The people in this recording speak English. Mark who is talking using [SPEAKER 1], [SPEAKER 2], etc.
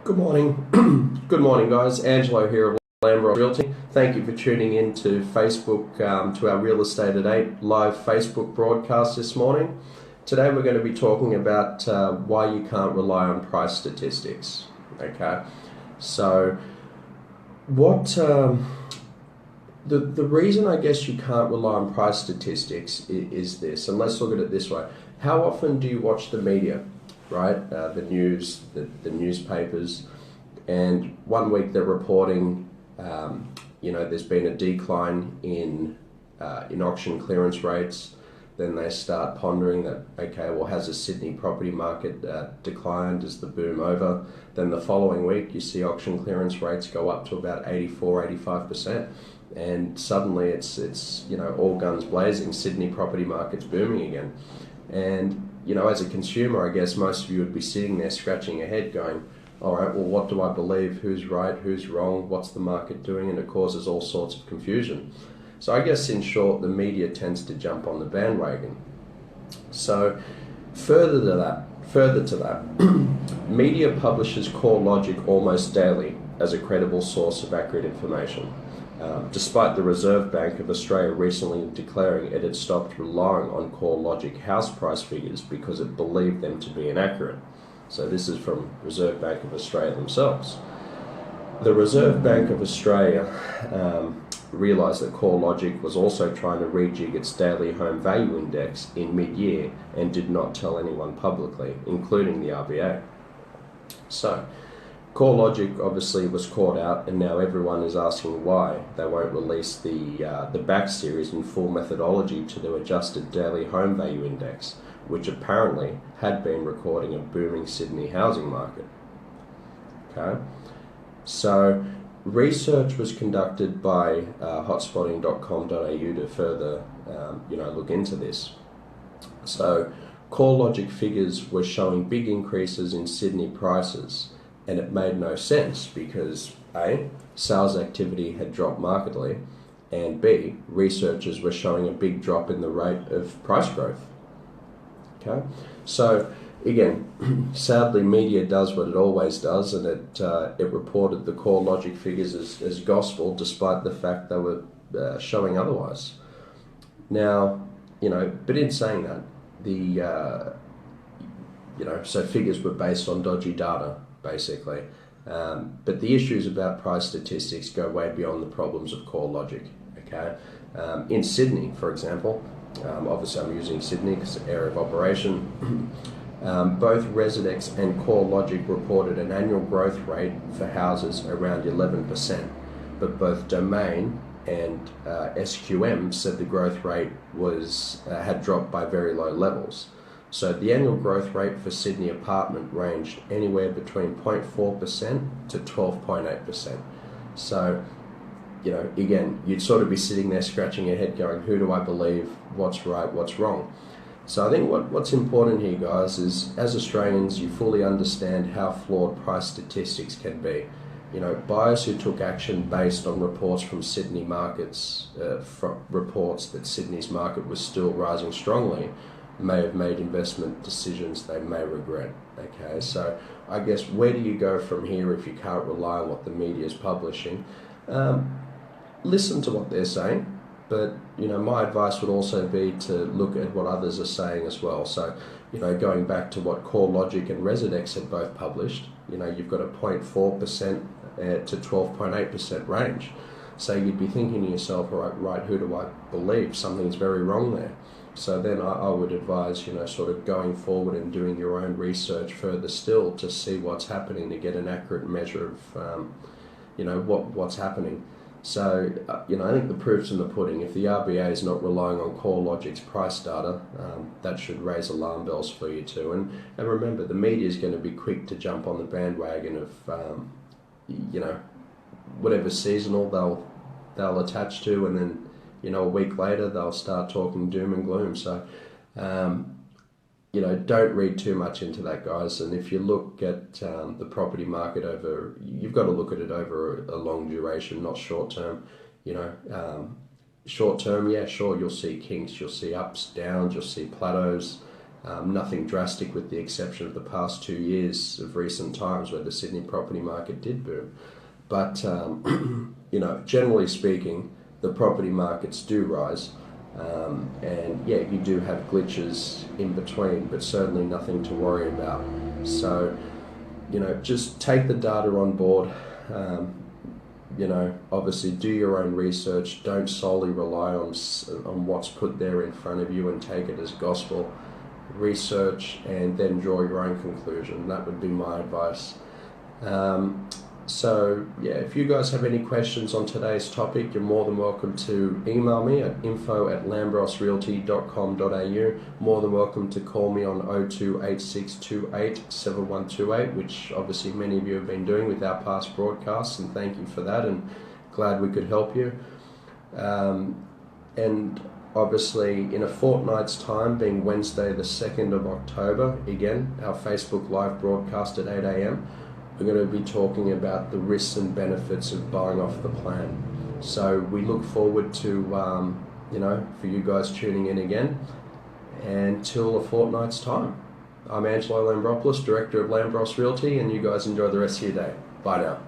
[SPEAKER 1] Good morning. Good morning, guys. Angelo here of Lambros Realty. Thank you for tuning in to Facebook, to our Real Estate at 8 live Facebook broadcast this morning. Today we're going to be talking about why you can't rely on price statistics. Okay, so what the reason I guess you can't rely on price statistics is this, and let's look at it this way. How often do you watch the media? Right, the news, the newspapers, and one week they're reporting, there's been a decline in auction clearance rates. Then they start pondering that, okay, well, has the Sydney property market declined? Is the boom over? Then the following week, you see auction clearance rates go up to about 84, 85%. And suddenly it's all guns blazing. Sydney property market's booming again. And as a consumer, I guess most of you would be sitting there scratching your head going, all right, well, what do I believe? Who's right? Who's wrong? What's the market doing? And it causes all sorts of confusion. So I guess in short, the media tends to jump on the bandwagon. So further to that, media publishes CoreLogic almost daily as a credible source of accurate information. Despite the Reserve Bank of Australia recently declaring it had stopped relying on CoreLogic house price figures because it believed them to be inaccurate. So this is from Reserve Bank of Australia themselves. The Reserve Bank of Australia realised that CoreLogic was also trying to rejig its daily home value index in mid-year and did not tell anyone publicly, including the RBA. So CoreLogic obviously was caught out, and now everyone is asking why they won't release the back series in full methodology to their adjusted daily home value index, which apparently had been recording a booming Sydney housing market. Okay, so research was conducted by hotspotting.com.au to further look into this. So CoreLogic figures were showing big increases in Sydney prices. And it made no sense because A, sales activity had dropped markedly, and B, researchers were showing a big drop in the rate of price growth. Okay, so again, sadly, media does what it always does, and it reported the CoreLogic figures as gospel, despite the fact they were showing otherwise. Now, but in saying that, so figures were based on dodgy data, basically. But the issues about price statistics go way beyond the problems of CoreLogic. Okay, in Sydney, for example, obviously I'm using Sydney because it's an area of operation. Both Residex and CoreLogic reported an annual growth rate for houses around 11%, but both Domain and SQM said the growth rate had dropped by very low levels. So the annual growth rate for Sydney apartment ranged anywhere between 0.4% to 12.8%. So, again, you'd sort of be sitting there scratching your head going, who do I believe? What's right? What's wrong? So I think what's important here, guys, is as Australians, you fully understand how flawed price statistics can be. Buyers who took action based on reports from Sydney markets, from reports that Sydney's market was still rising strongly, may have made investment decisions they may regret. Okay, so I guess where do you go from here if you can't rely on what the media is publishing? Listen to what they're saying, but my advice would also be to look at what others are saying as well. So going back to what CoreLogic and Residex had both published, you've got a 0.4% to 12.8% range. So you'd be thinking to yourself, all right, who do I believe? Something's very wrong there. So then I would advise, sort of going forward and doing your own research further still to see what's happening, to get an accurate measure of, what's happening. So, I think the proof's in the pudding. If the RBA is not relying on CoreLogic's price data, that should raise alarm bells for you too. And remember, the media is going to be quick to jump on the bandwagon of, whatever's seasonal they'll attach to, and then a week later they'll start talking doom and gloom. So don't read too much into that, guys. And if you look at the property market you've got to look at it over a long duration, not short term. Short term, yeah, sure, you'll see kinks, you'll see ups, downs, you'll see plateaus. Nothing drastic with the exception of the past 2 years of recent times where the Sydney property market did boom. But, generally speaking, the property markets do rise. And yeah, you do have glitches in between, but certainly nothing to worry about. So, just take the data on board. Obviously do your own research. Don't solely rely on what's put there in front of you and take it as gospel. Research and then draw your own conclusion. That would be my advice. If you guys have any questions on today's topic, you're more than welcome to email me at info@lambrosrealty.com.au. More than welcome to call me on 0286287128, which obviously many of you have been doing with our past broadcasts, and thank you for that, and glad we could help you. And obviously in a fortnight's time, being Wednesday the 2nd of October, again, our Facebook live broadcast at 8 a.m, we're going to be talking about the risks and benefits of buying off the plan. So we look forward to, for you guys tuning in again. Until a fortnight's time. I'm Angelo Lambropoulos, Director of Lambros Realty, and you guys enjoy the rest of your day. Bye now.